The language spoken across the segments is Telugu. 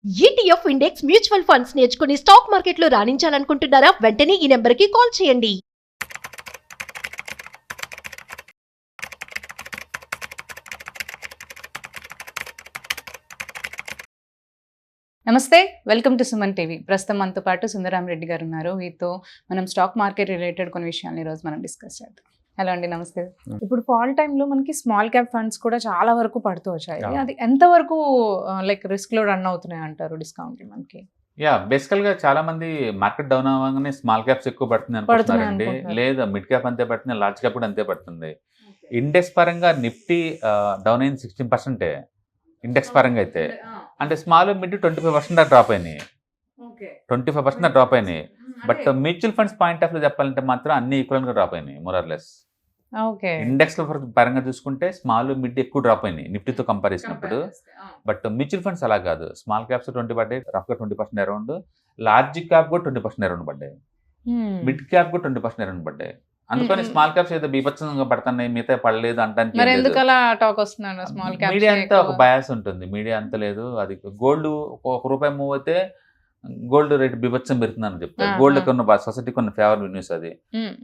ఈటీఎఫ్ ఇండెక్స్ మ్యూచువల్ ఫండ్స్ నేర్చుకుని స్టాక్ మార్కెట్లో రాణించాలనుకుంటున్నారా? వెంటనే ఈ నెంబర్కి కాల్ చేయండి. నమస్తే, వెల్కమ్ టు సుమన్ టీవీ. ప్రస్తుతం మనతో పాటు సుందరాం రెడ్డి గారు ఉన్నారు. వీరితో మనం స్టాక్ మార్కెట్ రిలేటెడ్ కొన్ని విషయాలు ఈరోజు మనం డిస్కస్ చేద్దాం. హలో అండి, నమస్తే. ఇప్పుడు ఫాల్ టైంలో మనకి స్మాల్ క్యాప్ ఫండ్స్ కూడా చాలా వరకు పడుతూ వచ్చాయి. అది ఎంతవరకు లైక్ రిస్క్ లో రన్ అవుతున్నాయి అంటారు డిస్కౌంట్ మనకి? బేసికల్ గా చాలా మంది మార్కెట్ డౌన్ అవ్వగానే స్మాల్ క్యాప్స్ ఎక్కువ పడుతుంది అనుకుంటున్నారండి. లేదా మిడ్ క్యాప్ అంతే పడుతుంది, లార్జ్ క్యాప్ కూడా అంతే పడుతుంది. ఇండెక్స్ పరంగా నిఫ్టీ డౌన్ అయింది 16%. ఇండెక్స్ పరంగా అయితే అంటే స్మాల్ మిడ్ 25% డ్రాప్ అయినాయి, 25% డ్రాప్ అయినాయి. But mutual funds point of లో చెప్పాలంటే మాత్రం అన్ని ఈక్వల్ గా డ్రాప్ అయినాయి మోరార్లెస్. ఇండెక్స్ పరంగా చూసుకుంటే స్మాల్ మిడ్ ఎక్కువ డ్రాప్ అయినాయి నిఫ్టీతో కంపేర్ చేసినప్పుడు. బట్ మ్యూచువల్ ఫండ్స్ అలా కాదు. స్మాల్ క్యాప్స్ 20 పడ్డాయి, రఫ్ గా 20% అరౌండ్. లార్జ్ క్యాప్ కూడా 20% అరౌండ్ పడ్డాయి, మిడ్ క్యాప్ కూడా 20% అరౌండ్ పడ్డాయి. అందుకని స్మాల్ క్యాప్స్ ఏదో బీభత్సంగా పడుతున్నాయి, మిగతా పడలేదు అంటానికి మీడియా అంతా ఒక బయాస్ ఉంటుంది. మీడియా అంత లేదు. అది గోల్డ్ ₹1 మూవ్ అయితే గోల్డ్ రేట్ బీభత్సం పెరుగుతుందని చెప్తారు. గోల్డ్ కొన్న సొసైటీకి ఉన్న ఫేవర్ న్యూస్ అది.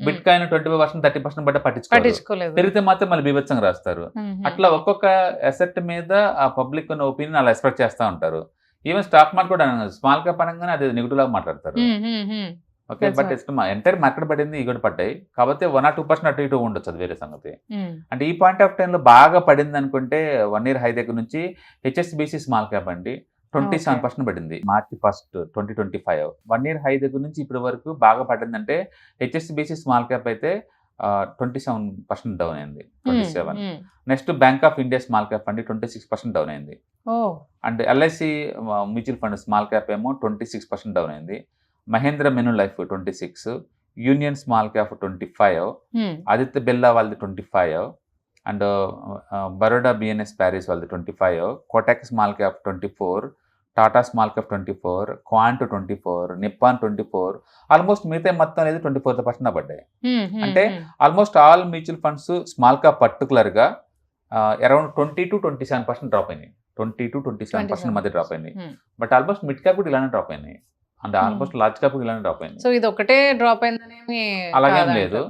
బిట్ కాయిన్ 20% 30% బట్ట పట్టించుకోలేదు, పెరిగితే మాత్రం మళ్ళీ బీభత్సంగా రాస్తారు. అట్లా ఒక్కొక్క అసెట్ మీద ఆ పబ్లిక్ ఉన్న ఒపీనియన్ అలా ఎక్స్పెక్ట్ చేస్తూ ఉంటారు. ఈవెన్ స్టాక్ మార్కెట్ కూడా స్మాల్ క్యాప్ పరంగానే అది నెగిటివ్ లాగా మాట్లాడతారు. ఓకే, బట్ ఎంటైర్ మార్కెట్ పడింది, ఈ కూడా పడ్డాయి. కాకపోతే 1 or 2% అటు ఇటు ఉండొచ్చు, అది వేరే సంగతి. అంటే ఈ పాయింట్ ఆఫ్ టైంలో బాగా పడింది అనుకుంటే 1 year హై దగ్గర నుంచి హెచ్ఎస్బిసి స్మాల్ క్యాప్ అండి 27% పడింది March 1, 2025. 1 year హై దగ్గర నుంచి ఇప్పటి వరకు బాగా పడిందంటే హెచ్ఎస్బిసి స్మాల్ క్యాప్ అయితే 27% డౌన్ అయింది. 27. Next Bank of India small cap అండి 26% డౌన్ అయింది. And LIC mutual fund small cap ఏమో 26% డౌన్ అయింది. Mahindra Manulife 26, Union small cap 25, Aditya Birla వాళ్ళది 25, అండ్ బరోడా బిఎన్ఎస్ ప్యారిస్ వాళ్ళది 25, Kotak small cap 24, Tata small cap 24, Quant 24, Nippon 24. Almost మిగతా మొత్తం అనేది 24% పడ్డాయి. అంటే almost all mutual funds small cap particular గా అరౌండ్ 20 to 27% డ్రాప్ అయినాయి. 20 to 27% మధ్య డ్రాప్ అయినాయి. బట్ ఆల్మోస్ట్ మిడ్ క్యాప్ కూడా ఇలానే డ్రాప్ అయినాయి, అంటే ఆల్మోస్ట్ లార్జ్ క్యాప్ ఇలానే డ్రాప్ అయింది. సో ఇది ఒకటే డ్రాప్ అయిందనేమి అలాగేం లేదు.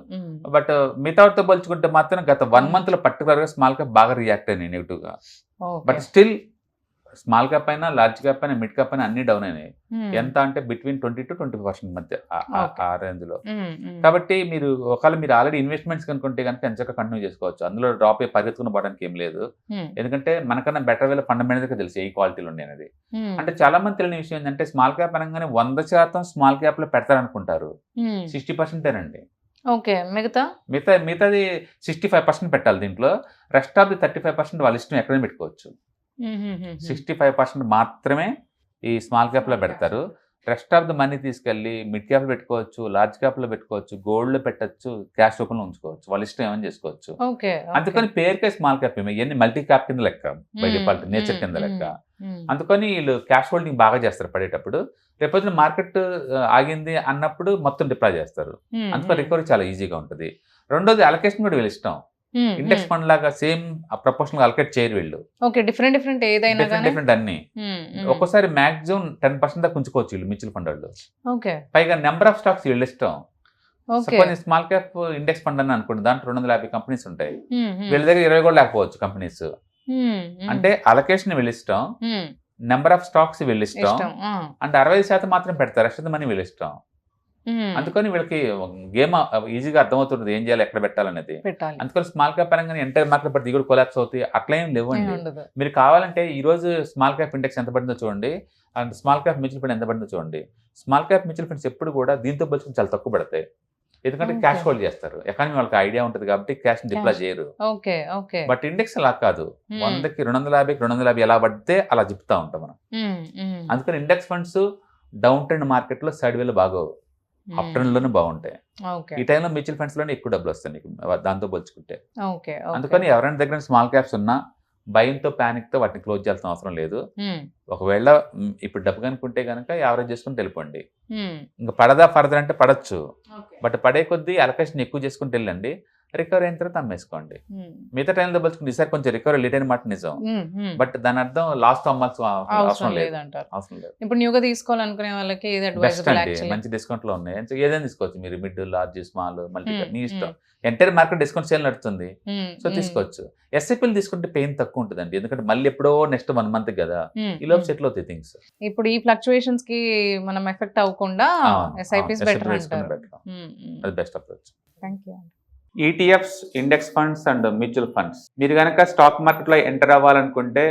బట్ మిగతాతో పోల్చుకుంటే మాత్రం గత 1 month లో పర్టికులర్ గా స్మాల్ క్యాప్ బాగా రియాక్ట్ అయినాయి నెగిటివ్ గా. బట్ స్టిల్ స్మాల్ క్యాప్ అయినా లార్జ్ క్యాప్ అయినా మిడ్ క్యాప్ అయినా అన్ని డౌన్ అయినాయి. ఎంత అంటే బిట్వీన్ 20 to 25% మధ్య ఆ రేంజ్ లో. కాబట్టి మీరు ఒకవేళ మీరు ఆల్రెడీ ఇన్వెస్ట్మెంట్స్ కనుకుంటే కనుక ఎంచక్క కంటిన్యూ చేసుకోవచ్చు. అందులో డ్రాప్ పరిగెత్తుకుని పోవడానికి ఏం లేదు. ఎందుకంటే మనకన్నా బెటర్ వేలో ఫండమెంటల్ గా తెలుసు ఏ క్వాలిటీలు ఉన్నాయి అనేది. అంటే చాలా మంది తెలియని విషయం ఏంటంటే స్మాల్ క్యాప్ అనగానే 100% స్మాల్ క్యాప్ లో పెడతారనుకుంటారు. 60%. ఓకే, మిగతాది 65% పెట్టాలి. దీంట్లో రెస్ట్ ఆఫ్ ది 35% వాళ్ళ ఇష్టం ఎక్కడైనా పెట్టుకోవచ్చు. 65% మాత్రమే ఈ స్మాల్ క్యాప్ లో పెడతారు. రెస్ట్ ఆఫ్ ద మనీ తీసుకెళ్లి మిడ్ క్యాప్ లో పెట్టుకోవచ్చు, లార్జ్ క్యాప్ లో పెట్టుకోవచ్చు, గోల్డ్ లో పెట్టచ్చు, క్యాష్ రూపంలో ఉంచుకోవచ్చు, వాళ్ళ ఇష్టం ఏమైనా చేసుకోవచ్చు. అందుకని పేరుకే స్మాల్ క్యాప్ ఇవన్నీ మల్టీ క్యాప్ కింద లెక్క, బై డిఫాల్ట్ నేచర్ కింద లెక్క. అందుకని వీళ్ళు క్యాష్ హోల్డింగ్ బాగా చేస్తారు పడేటప్పుడు. రేపొద్దున మార్కెట్ ఆగింది అన్నప్పుడు మొత్తం డిప్లాయ్ చేస్తారు. అందుకని రికవరీ చాలా ఈజీగా ఉంటుంది. రెండోది అలొకేషన్ కూడా వీళ్ళు ఇష్టం. ఇండెక్స్ ఫండ్ లాగా సేమ్ ప్రపోర్షనల్ అలొకేట్ చేయరు వీళ్ళు. డిఫరెంట్ అన్ని. ఒక్కోసారి మాక్సిమం 10% దాకా ఉంచుకోవచ్చు వీళ్ళు మ్యూచువల్ ఫండ్ వాళ్ళు. పైగా నెంబర్ ఆఫ్ స్టాక్స్ వీళ్ళు ఇష్టం. Suppose small cap index fund అని అనుకోండి, దాంట్లో 250 కంపెనీస్ ఉంటాయి. వీళ్ళ దగ్గర 20 కూడా లేకపోవచ్చు కంపెనీస్. అంటే అలొకేషన్ వీళ్ళు ఇష్టం, నెంబర్ ఆఫ్ స్టాక్స్ వీళ్ళు ఇష్టం, అంటే 60% మాత్రం పెడతారు, రెస్ట్ మనీ వీళ్ళు ఇష్టం. అందుకని వీళ్ళకి గేమ్ ఈజీగా అర్థమవుతుంది ఏం చేయాలి, ఎక్కడ పెట్టాలనేది. అందుకని స్మాల్ క్యాప్ పరంగా ఎంటైర్ మార్కెట్ పడితే కూడా కొలాప్స్ అవుతాయి, అట్లా ఏం లేవండి. మీరు కావాలంటే ఈ రోజు స్మాల్ క్యాప్ ఇండెక్స్ ఎంత పడిందో చూడండి, and small cap mutual fund ఎంత పడిందో చూడండి. స్మాల్ క్యాప్ మ్యూచువల్ ఫండ్స్ ఎప్పుడు కూడా దీంతో పోల్చుకుని చాలా తక్కువ పడతాయి. ఎందుకంటే క్యాష్ హోల్డ్ చేస్తారు, ఎకానమీ వాళ్ళకి ఐడియా ఉంటుంది కాబట్టి క్యాష్ డిప్లాయ్ చేయరు. బట్ ఇండెక్స్ అలా కాదు, 100కి 250కి 250 ఎలా పడితే అలా చెప్తా ఉంటాం మనం. అందుకని index funds down trend market లో సైడ్ వేలు బాగోవు, అప్ ట్రెండ్ లోనే బాగుంటాయి. ఈ టైంలో మ్యూచువల్ ఫండ్స్ లోనే ఎక్కువ డబ్బులు వస్తాయి నీకు దాంతో పోల్చుకుంటే. అందుకని ఎవరైనా దగ్గర స్మాల్ క్యాప్స్ ఉన్నా భయంతో ప్యానిక్ తో వాటిని క్లోజ్ చేయాల్సిన అవసరం లేదు. ఒకవేళ ఇప్పుడు డబ్బు కనుకుంటే కనుక యావరేజ్ చేసుకుని వెళ్ళిపోండి. ఇంకా పడదా ఫర్దర్ అంటే పడచ్చు, బట్ పడే కొద్దీ అలొకేషన్ ఎక్కువ చేసుకుంటూ వెళ్ళండి. రికవరీ అయిన తర్వాత అమ్మేసుకోండి. మిగతా టైంలో పోల్చుకుంటే ఈసారి కొంచెం రికవరీ లేట్ అయిన మాట నిజం, బట్ దాని అర్థం లాస్ట్ అమ్మాల్సిన అవసరం లేదు. అవసరం లేదు. ఇప్పుడు న్యూగా తీసుకోవాలనుకునే వాళ్ళకి ఏది బెస్ట్ అడ్వైజబుల్ అండి, యాక్చువల్లీ? మంచి డిస్కౌంట్ లో ఉన్నాయి. ఏదైనా తీసుకోవచ్చు మీరు, మిడ్, లార్జ్, స్మాల్, మల్టీ, మీ ఇష్టం. ఎంటైర్ మార్కెట్ డిస్కౌంట్ సేల్ నడుతుంది, సో తీసుకోవచ్చు. ఎస్ఐపీలు తీసుకుంటే పెయిన్ తక్కువ ఉంటుందండి, ఎందుకంటే మళ్ళీ ఎప్పుడో నెక్స్ట్ 1 month కదా, ఈ లోపు సెటిల్ అవుతాయి థింగ్స్. ఇప్పుడు ఈ ఫ్లక్చుయేషన్స్ కి మనం ఎఫెక్ట్ అవ్వకుండా ఎస్ఐపిస్ బెటర్ అంటారు. అది best approach. Thank you. ETFs, index funds and mutual funds. మీరు కనుక స్టాక్ మార్కెట్లో ఎంటర్ అవ్వాలనుకుంటే,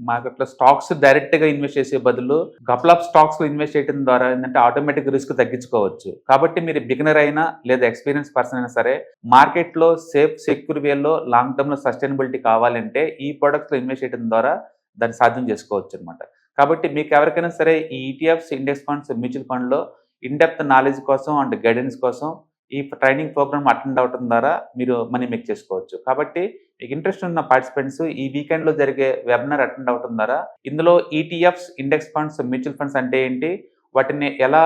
మార్కెట్లో స్టాక్స్ డైరెక్ట్ గా ఇన్వెస్ట్ చేసే బదులు కపుల్ ఆఫ్ స్టాక్స్ ఇన్వెస్ట్ చేయడం ద్వారా ఏంటంటే ఆటోమేటిక్ రిస్క్ తగ్గించుకోవచ్చు. కాబట్టి మీరు బిగినర్ అయినా లేదా ఎక్స్పీరియన్స్ పర్సన్ అయినా సరే, మార్కెట్లో సేఫ్ సెక్యూర్ వేలో లాంగ్ టర్మ్ లో సస్టైనబిలిటీ కావాలంటే ఈ ప్రొడక్ట్స్ లో ఇన్వెస్ట్ చేయడం ద్వారా దాన్ని సాధ్యం చేసుకోవచ్చు అనమాట. కాబట్టి మీకు ఎవరికైనా సరే ఈ ETFs, index funds, mutual fund లో ఇన్ డెప్త్ నాలెడ్జ్ కోసం అండ్ గైడెన్స్ కోసం ఈ ట్రైనింగ్ ప్రోగ్రామ్ అటెండ్ అవడం ద్వారా మీరు మనీ మేక్ చేసుకోవచ్చు. కాబట్టి మీకు ఇంట్రెస్ట్ ఉన్న పార్టిసిపెంట్స్ ఈ వీకెండ్ లో జరిగే వెబినార్ అటెండ్ అవడం ద్వారా, ఇందులో ETFs, index funds, mutual funds అంటే ఏంటి, వాటిని ఎలా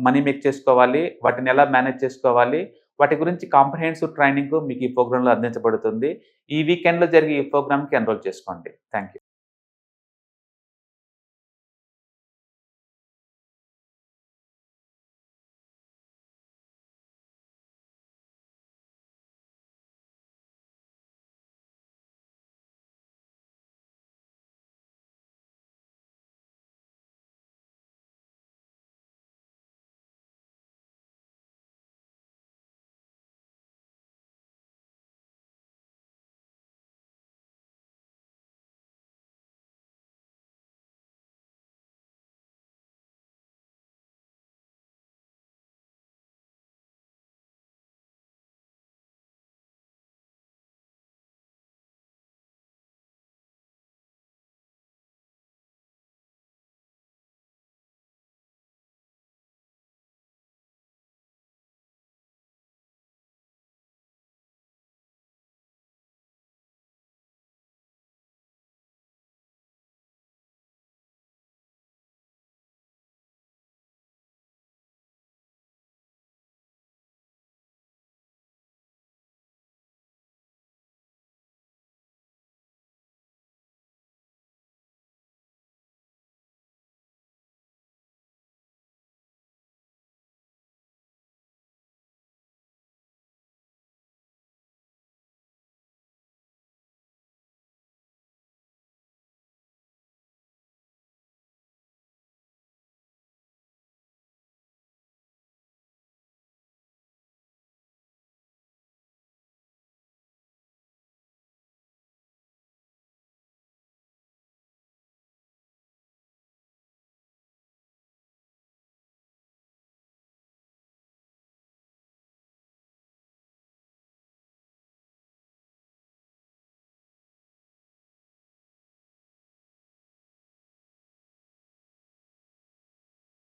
మనీ మేక్ చేసుకోవాలి, వాటిని ఎలా మేనేజ్ చేసుకోవాలి, వాటి గురించి కాంప్రహెన్సివ్ ట్రైనింగ్ మీకు ఈ ప్రోగ్రామ్ లో అందించబడుతుంది. ఈ వీకెండ్ లో జరిగే ఈ ప్రోగ్రామ్ కి ఎన్రోల్ చేసుకోండి. Thank you.